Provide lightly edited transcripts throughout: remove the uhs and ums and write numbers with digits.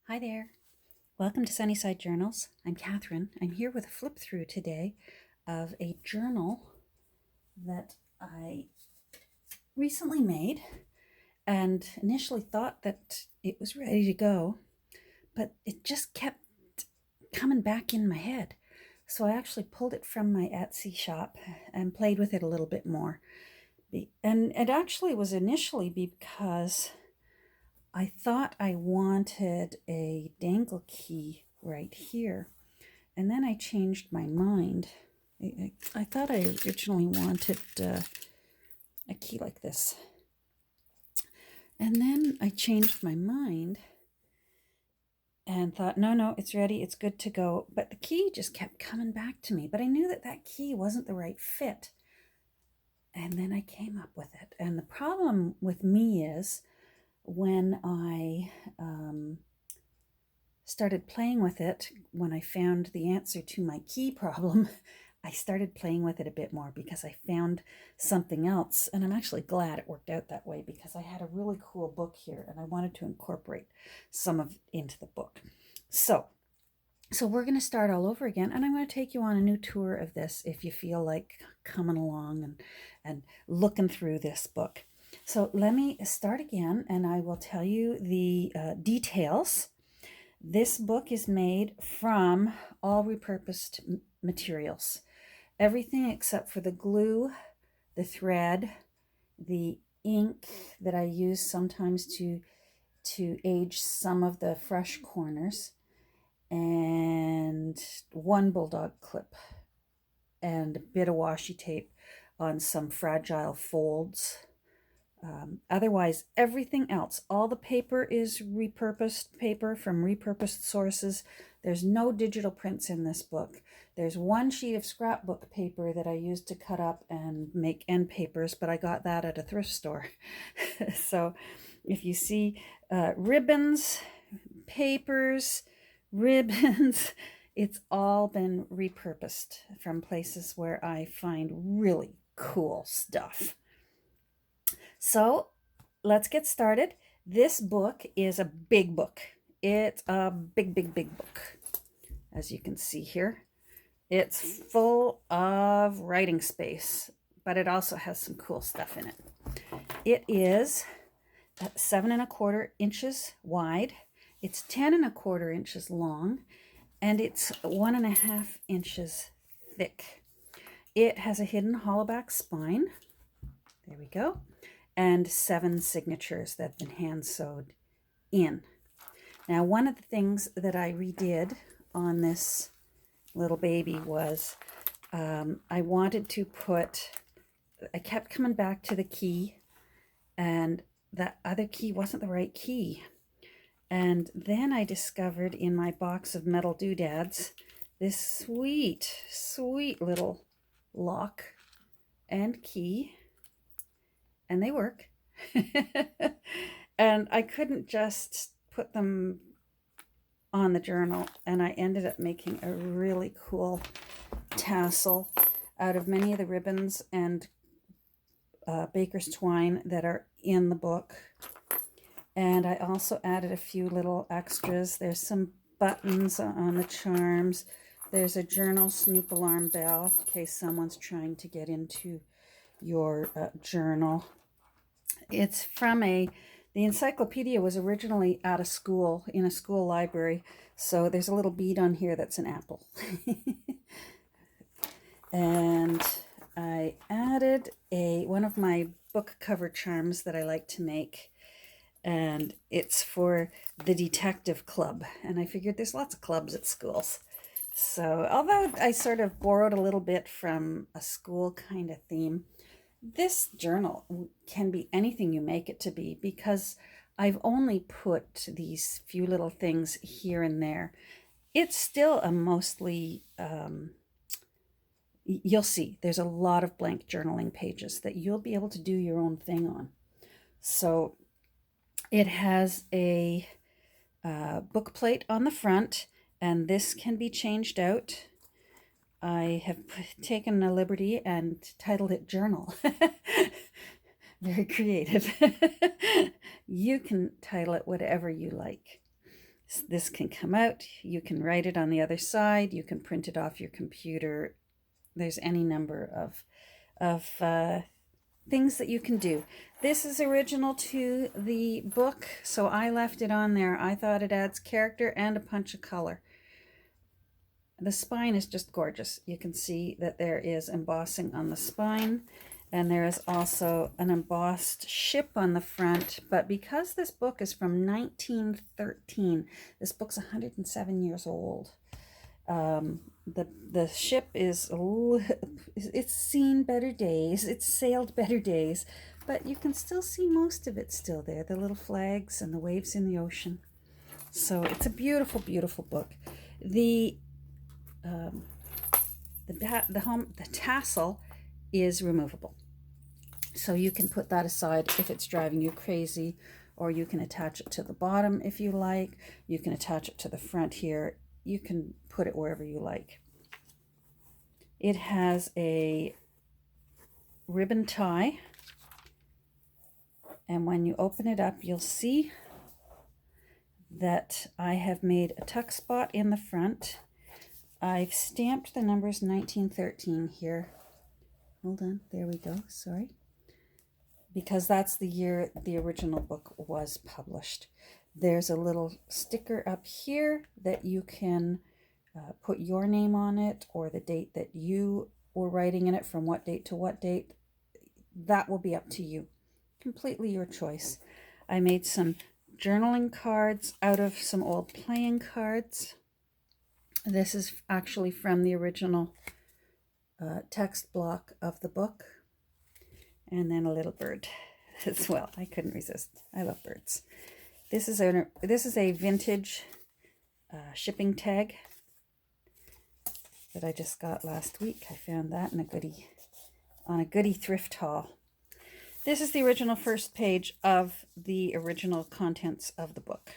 Hi there. Welcome to Sunnyside Journals. I'm Catherine. I'm here with a flip through today of a journal that I recently made and initially thought that it was ready to go, but it just kept coming back in my head. So I actually pulled it from my Etsy shop and played with it a little bit more. And it actually was initially because I thought I wanted a dangle key right here. And then I changed my mind. I thought I originally wanted a key like this. And then I changed my mind and thought, no, it's ready. It's good to go. But the key just kept coming back to me. But I knew that that key wasn't the right fit. And then I came up with it. And the problem with me is when I started playing with it, when I found the answer to my key problem, I started playing with it a bit more because I found something else. And I'm actually glad it worked out that way because I had a really cool book here and I wanted to incorporate some of it into the book. So we're going to start all over again, and I'm going to take you on a new tour of this if you feel like coming along and looking through this book. So let me start again, and I will tell you the details. This book is made from all repurposed materials. Everything except for the glue, the thread, the ink that I use sometimes to age some of the fresh corners, and one bulldog clip, and a bit of washi tape on some fragile folds. Otherwise, everything else, all the paper is repurposed paper from repurposed sources. There's no digital prints in this book. There's one sheet of scrapbook paper that I used to cut up and make end papers, but I got that at a thrift store. So if you see ribbons, papers, ribbons, it's all been repurposed from places where I find really cool stuff. So let's get started. This book is a big book. It's a big book, as you can see here. It's full of writing space, but it also has some cool stuff in it. It is 7¼ inches wide. It's 10¼ inches long, and it's 1½ inches thick. It has a hidden hollowback spine. There we go. And 7 signatures that have been hand sewed in. Now, one of the things that I redid on this little baby was I wanted to I kept coming back to the key, and that other key wasn't the right key. And then I discovered in my box of metal doodads this sweet little lock and key, and they work. And I couldn't just put them on the journal, and I ended up making a really cool tassel out of many of the ribbons and baker's twine that are in the book. And I also added a few little extras. There's some buttons on the charms. There's a journal snoop alarm bell in case someone's trying to get into your journal. It's from the Encyclopedia was originally at a school, in a school library. So there's a little bead on here that's an apple. And I added one of my book cover charms that I like to make. And it's for the detective club. And I figured there's lots of clubs at schools. So although I sort of borrowed a little bit from a school kind of theme, this journal can be anything you make it to be, because I've only put these few little things here and there. It's still a mostly, you'll see, there's a lot of blank journaling pages that you'll be able to do your own thing on. So it has a book plate on the front, and this can be changed out. I have taken a liberty and titled it Journal. Very creative. You can title it whatever you like. This can come out. You can write it on the other side. You can print it off your computer. There's any number of things that you can do. This is original to the book, so I left it on there. I thought it adds character and a punch of color. The spine is just gorgeous. You can see that there is embossing on the spine, and there is also an embossed ship on the front. But because this book is from 1913, this book's 107 years old. The ship is, it's seen better days, it's sailed better days, but you can still see most of it still there, the little flags and the waves in the ocean. So it's a beautiful, beautiful book. The tassel is removable, so you can put that aside if it's driving you crazy, or you can attach it to the bottom if you like. You can attach it to the front here. You can put it wherever you like. It has a ribbon tie, and when you open it up, you'll see that I have made a tuck spot in the front. I've stamped the numbers 1913 here. Hold on, there we go, sorry. Because that's the year the original book was published. There's a little sticker up here that you can put your name on it, or the date that you were writing in it, from what date to what date. That will be up to you. Completely your choice. I made some journaling cards out of some old playing cards. This is actually from the original text block of the book. And then a little bird as well. I couldn't resist. I love birds. This is a vintage shipping tag that I just got last week. I found that in on a goodie thrift haul. This is the original first page of the original contents of the book.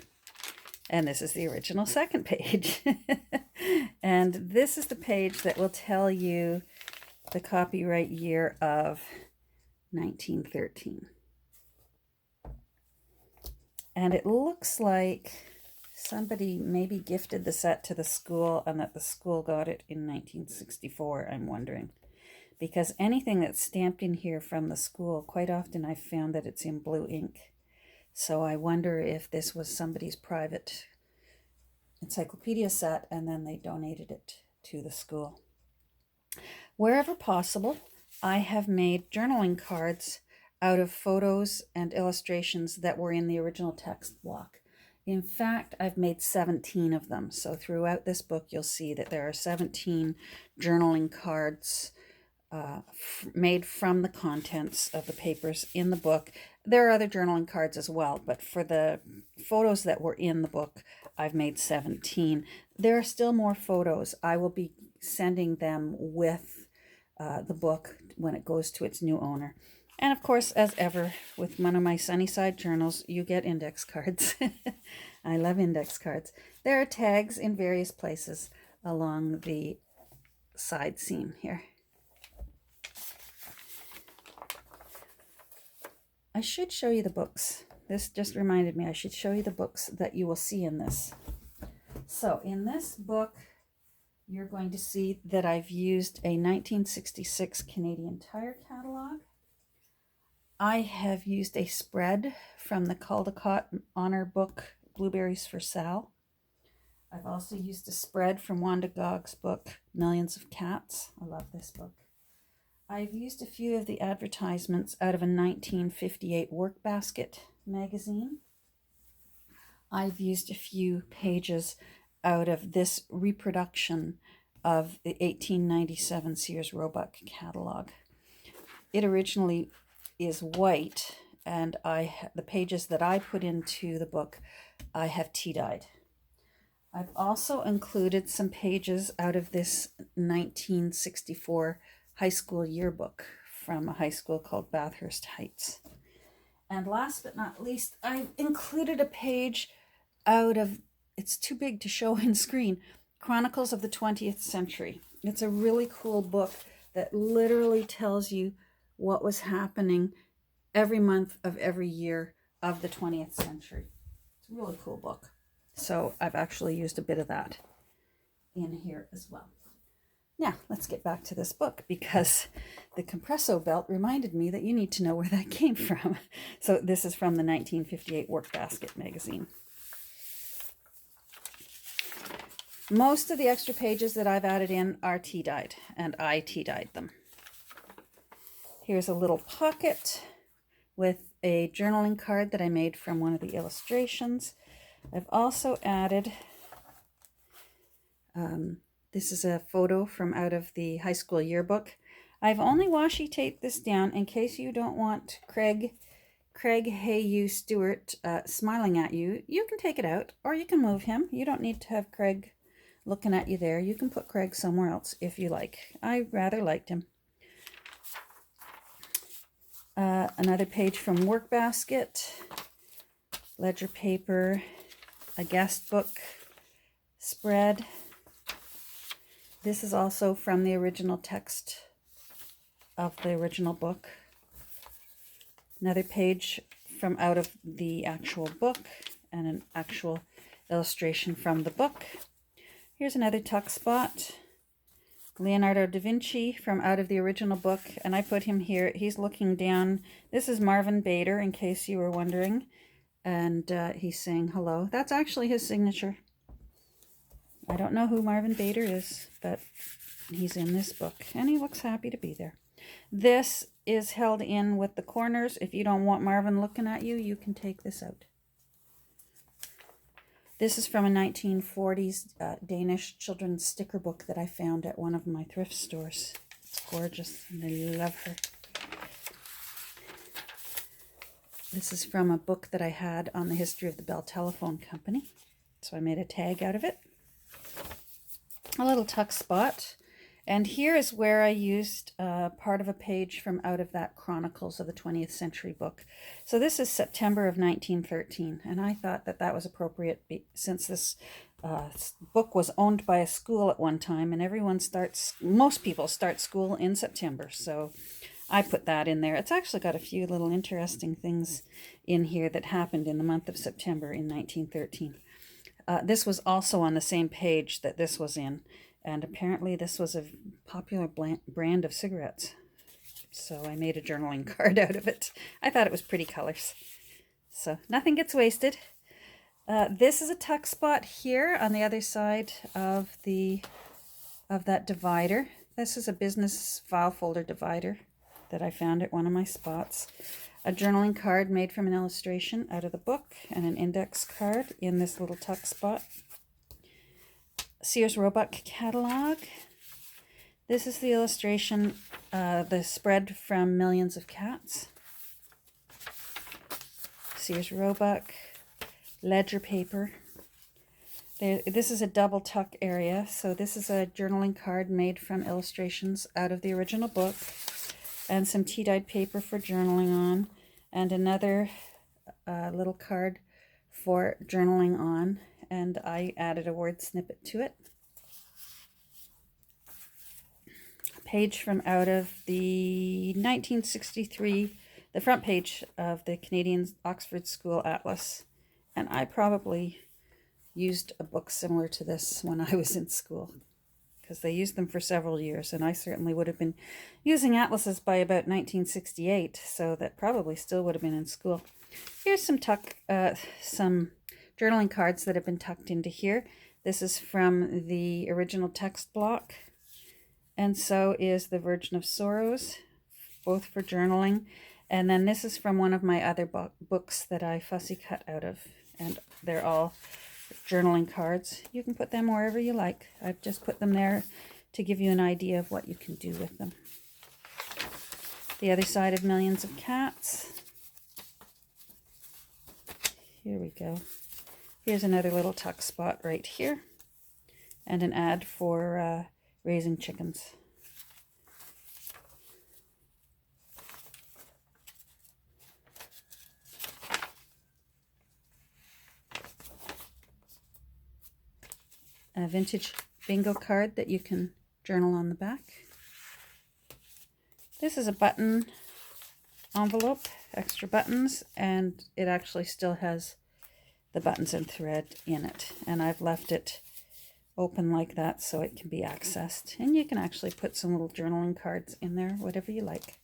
And this is the original second page. And this is the page that will tell you the copyright year of 1913. And it looks like somebody maybe gifted the set to the school, and that the school got it in 1964, I'm wondering. Because anything that's stamped in here from the school, quite often I've found that it's in blue ink. So I wonder if this was somebody's private Encyclopedia set, and then they donated it to the school. Wherever possible, I have made journaling cards out of photos and illustrations that were in the original text block. In fact, I've made 17 of them. So throughout this book, you'll see that there are 17 journaling cards made from the contents of the papers in the book. There are other journaling cards as well, but for the photos that were in the book, I've made 17. There are still more photos. I will be sending them with the book when it goes to its new owner. And of course, as ever, with one of my Sunnyside journals, you get index cards. I love index cards. There are tags in various places along the side seam here. I should show you the books. This just reminded me I should show you the books that you will see in this. So in this book, you're going to see that I've used a 1966 Canadian Tire catalog. I have used a spread from the Caldecott Honor book, Blueberries for Sal. I've also used a spread from Wanda Gogg's book, Millions of Cats. I love this book. I've used a few of the advertisements out of a 1958 Workbasket magazine. I've used a few pages out of this reproduction of the 1897 Sears Roebuck catalog. It originally is white, and the pages that I put into the book, I have tea-dyed. I've also included some pages out of this 1964 high school yearbook from a high school called Bathurst Heights. And last but not least, I've included a page out of, it's too big to show on screen, Chronicles of the 20th Century. It's a really cool book that literally tells you what was happening every month of every year of the 20th century. It's a really cool book. So I've actually used a bit of that in here as well. Now, let's get back to this book, because the Compresso belt reminded me that you need to know where that came from. So this is from the 1958 Workbasket magazine. Most of the extra pages that I've added in are tea-dyed, and I tea-dyed them. Here's a little pocket with a journaling card that I made from one of the illustrations. I've also added, this is a photo from out of the high school yearbook. I've only washi taped this down in case you don't want Craig Hey You Stewart smiling at you. You can take it out, or you can move him. You don't need to have Craig looking at you there. You can put Craig somewhere else if you like. I rather liked him. Another page from Workbasket, ledger paper, a guest book spread. This is also from the original text of the original book. Another page from out of the actual book, and an actual illustration from the book. Here's another tuck spot. Leonardo da Vinci from out of the original book, and I put him here. He's looking down. This is Marvin Bader, in case you were wondering, and he's saying hello. That's actually his signature. I don't know who Marvin Bader is, but he's in this book, and he looks happy to be there. This is held in with the corners. If you don't want Marvin looking at you, you can take this out. This is from a 1940s Danish children's sticker book that I found at one of my thrift stores. It's gorgeous, and I love her. This is from a book that I had on the history of the Bell Telephone Company. So I made a tag out of it. A little tuck spot. And here is where I used part of a page from out of that Chronicles of the 20th Century book. So this is September of 1913, and I thought that that was appropriate since this book was owned by a school at one time, and most people start school in September, so I put that in there. It's actually got a few little interesting things in here that happened in the month of September in 1913. This was also on the same page that this was in. And apparently this was a popular brand of cigarettes. So I made a journaling card out of it. I thought it was pretty colors. So nothing gets wasted. This is a tuck spot here on the other side of that divider. This is a business file folder divider that I found at one of my spots. A journaling card made from an illustration out of the book, and an index card in this little tuck spot. Sears Roebuck catalog. This is the illustration, the spread from Millions of Cats. Sears Roebuck, ledger paper. This is a double tuck area, so this is a journaling card made from illustrations out of the original book, and some tea-dyed paper for journaling on, and another little card for journaling on. And I added a word snippet to it. A page from out of the 1963, the front page of the Canadian Oxford School Atlas. And I probably used a book similar to this when I was in school, because they used them for several years, and I certainly would have been using atlases by about 1968, so that probably still would have been in school. Here's some journaling cards that have been tucked into here. This is from the original text block, and so is the Virgin of Sorrows, both for journaling. And then this is from one of my other books that I fussy cut out of, and they're all journaling cards. You can put them wherever you like. I've just put them there to give you an idea of what you can do with them. The other side of Millions of Cats. Here we go. Here's another little tuck spot right here, and an ad for raising chickens. A vintage bingo card that you can journal on the back. This is a button envelope, extra buttons, and it actually still has the buttons and thread in it. And I've left it open like that so it can be accessed. And you can actually put some little journaling cards in there, whatever you like.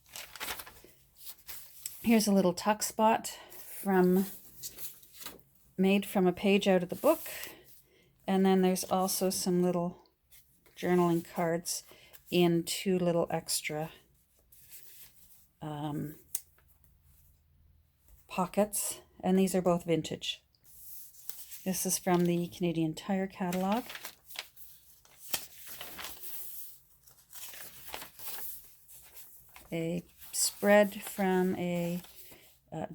Here's a little tuck spot made from a page out of the book. And then there's also some little journaling cards in 2 little extra pockets. And these are both vintage. This is from the Canadian Tire catalog. A spread from a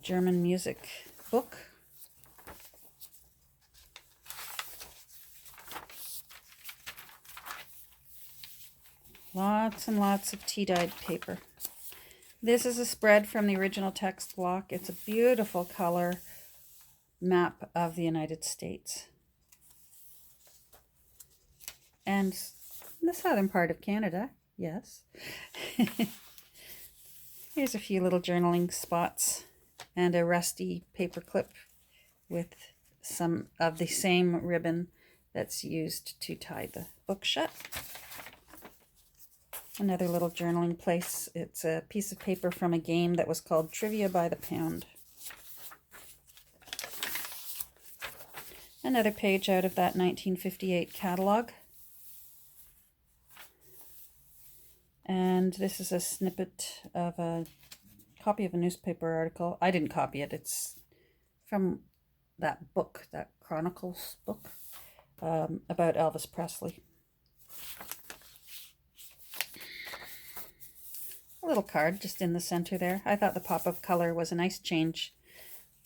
German music book. Lots and lots of tea-dyed paper. This is a spread from the original text block. It's a beautiful color map of the United States and the southern part of Canada, yes. Here's a few little journaling spots and a rusty paper clip with some of the same ribbon that's used to tie the book shut. Another little journaling place. It's a piece of paper from a game that was called Trivia by the Pound. Another page out of that 1958 catalog. And this is a snippet of a copy of a newspaper article. I didn't copy it. It's from that book, that Chronicles book, about Elvis Presley. A little card just in the center there. I thought the pop of color was a nice change.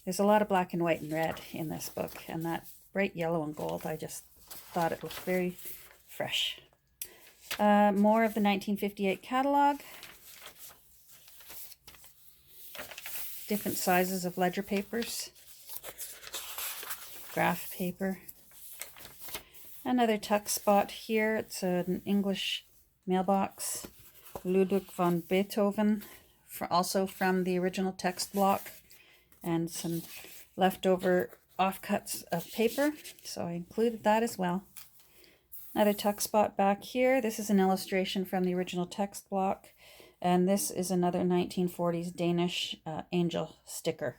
There's a lot of black and white and red in this book, and that bright yellow and gold, I just thought it looked very fresh. More of the 1958 catalog. Different sizes of ledger papers. Graph paper. Another tuck spot here. It's an English mailbox. Ludwig von Beethoven, also from the original text block, and some leftover offcuts of paper, so I included that as well. Another tuck spot back here. This is an illustration from the original text block, and this is another 1940s Danish angel sticker.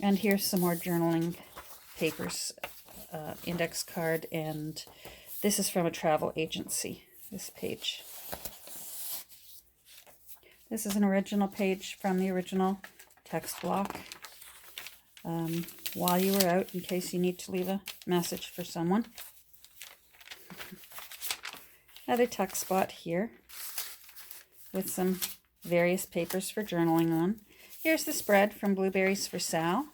And here's some more journaling papers, index card, and this is from a travel agency, this page. This is an original page from the original text block. While you were out, in case you need to leave a message for someone. Another tuck spot here with some various papers for journaling on. Here's the spread from Blueberries for Sal.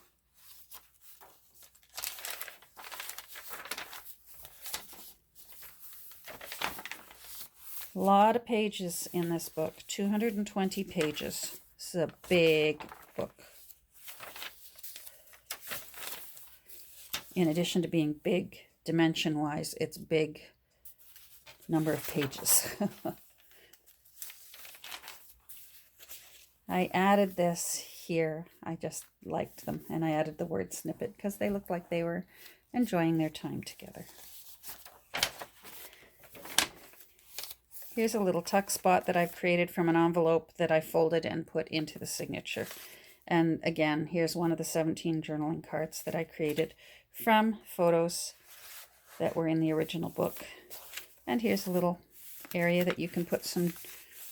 A lot of pages in this book, 220 pages. This is a big book. In addition to being big dimension-wise, it's big number of pages. I added this here. I just liked them, and I added the word snippet because they looked like they were enjoying their time together. Here's a little tuck spot that I've created from an envelope that I folded and put into the signature. And again, here's one of the 17 journaling cards that I created from photos that were in the original book. And here's a little area that you can put some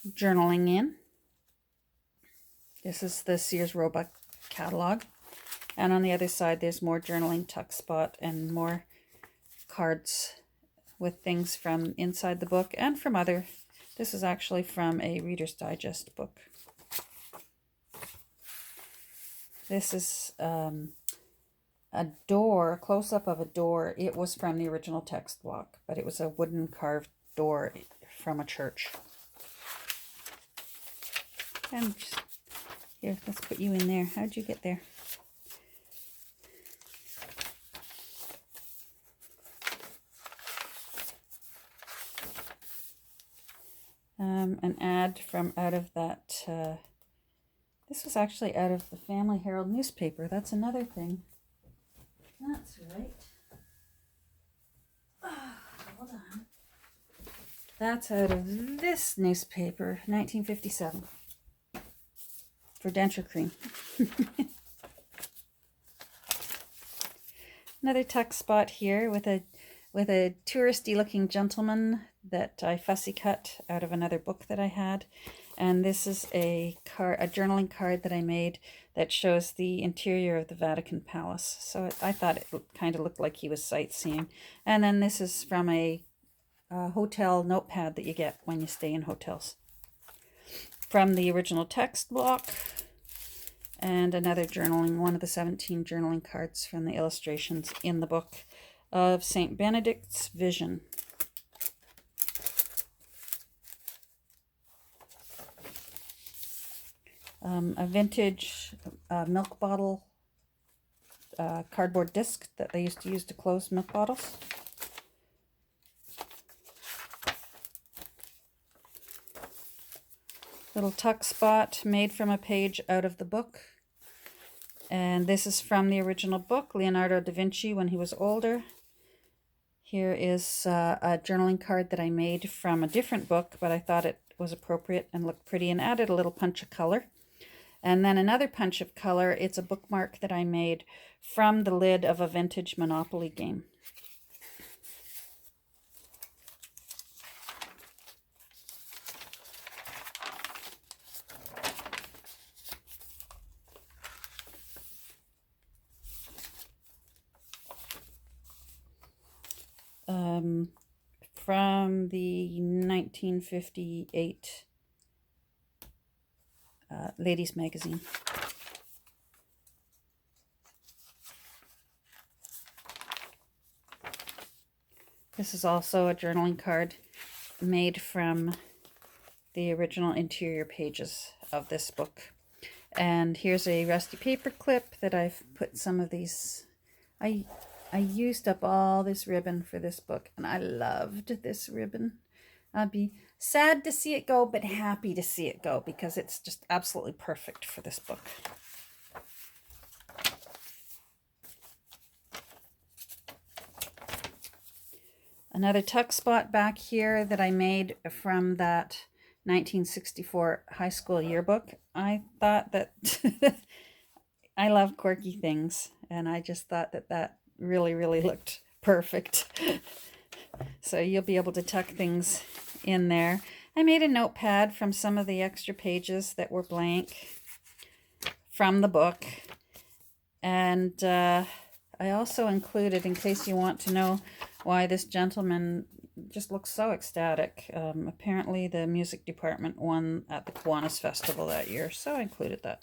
journaling in. This is the Sears Roebuck catalog. And on the other side, there's more journaling tuck spot and more cards with things from inside the book and from other. This is actually from a Reader's Digest book. This is a door, a close-up of a door. It was from the original text block, but it was a wooden carved door from a church. And just, here, let's put you in there. How'd you get there? An ad from out of that, this was actually out of the Family Herald newspaper. That's another thing. That's right. Oh, hold on. That's out of this newspaper, 1957, for denture cream. Another tuck spot here with a touristy looking gentleman that I fussy cut out of another book that I had. And this is a journaling card that I made that shows the interior of the Vatican Palace. So I thought it kind of looked like he was sightseeing. And then this is from a hotel notepad that you get when you stay in hotels. From the original text block, and another journaling, one of the 17 journaling cards from the illustrations in the book of St. Benedict's Vision. A vintage milk bottle cardboard disc that they used to use to close milk bottles. Little tuck spot made from a page out of the book. And this is from the original book, Leonardo da Vinci when he was older. Here is a journaling card that I made from a different book, but I thought it was appropriate and looked pretty and added a little punch of color. And then another punch of color, it's a bookmark that I made from the lid of a vintage Monopoly game. From the 1958 Ladies Magazine. This is also a journaling card made from the original interior pages of this book. And here's a rusty paper clip that I've put some of these. I used up all this ribbon for this book, and I loved this ribbon. I'd be sad to see it go, but happy to see it go because it's just absolutely perfect for this book. Another tuck spot back here that I made from that 1964 high school yearbook. I thought that I love quirky things, and I just thought that really, really looked perfect. So you'll be able to tuck things in there. I made a notepad from some of the extra pages that were blank from the book. And I also included, in case you want to know why this gentleman just looks so ecstatic, apparently the music department won at the Kiwanis Festival that year, so I included that.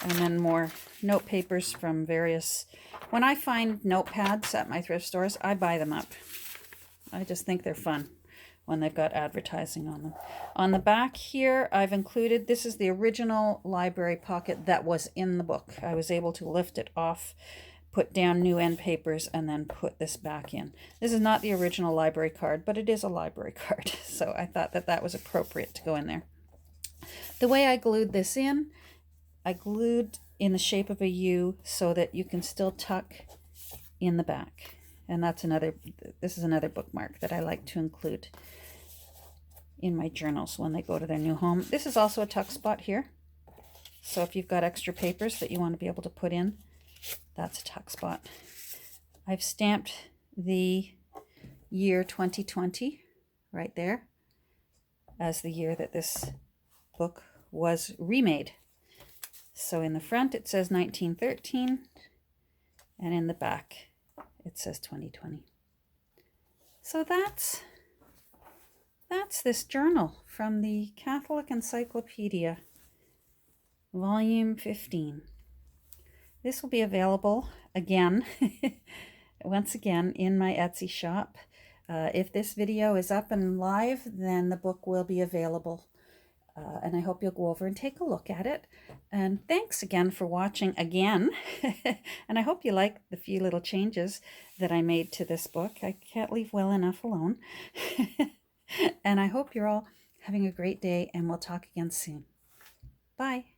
And then more note papers from various... When I find notepads at my thrift stores, I buy them up. I just think they're fun when they've got advertising on them. On the back here, I've included... This is the original library pocket that was in the book. I was able to lift it off, put down new end papers, and then put this back in. This is not the original library card, but it is a library card. So I thought that was appropriate to go in there. The way I glued this in, I glued in the shape of a U so that you can still tuck in the back. And this is another bookmark that I like to include in my journals when they go to their new home. This is also a tuck spot here. So if you've got extra papers that you want to be able to put in, that's a tuck spot. I've stamped the year 2020 right there as the year that this book was remade. So in the front it says 1913, and in the back it says 2020. So that's this journal from the Catholic Encyclopedia, Volume 15. This will be available again, once again, in my Etsy shop. If this video is up and live, then the book will be available. And I hope you'll go over and take a look at it. And thanks again for watching again. And I hope you like the few little changes that I made to this book. I can't leave well enough alone. And I hope you're all having a great day, and we'll talk again soon. Bye.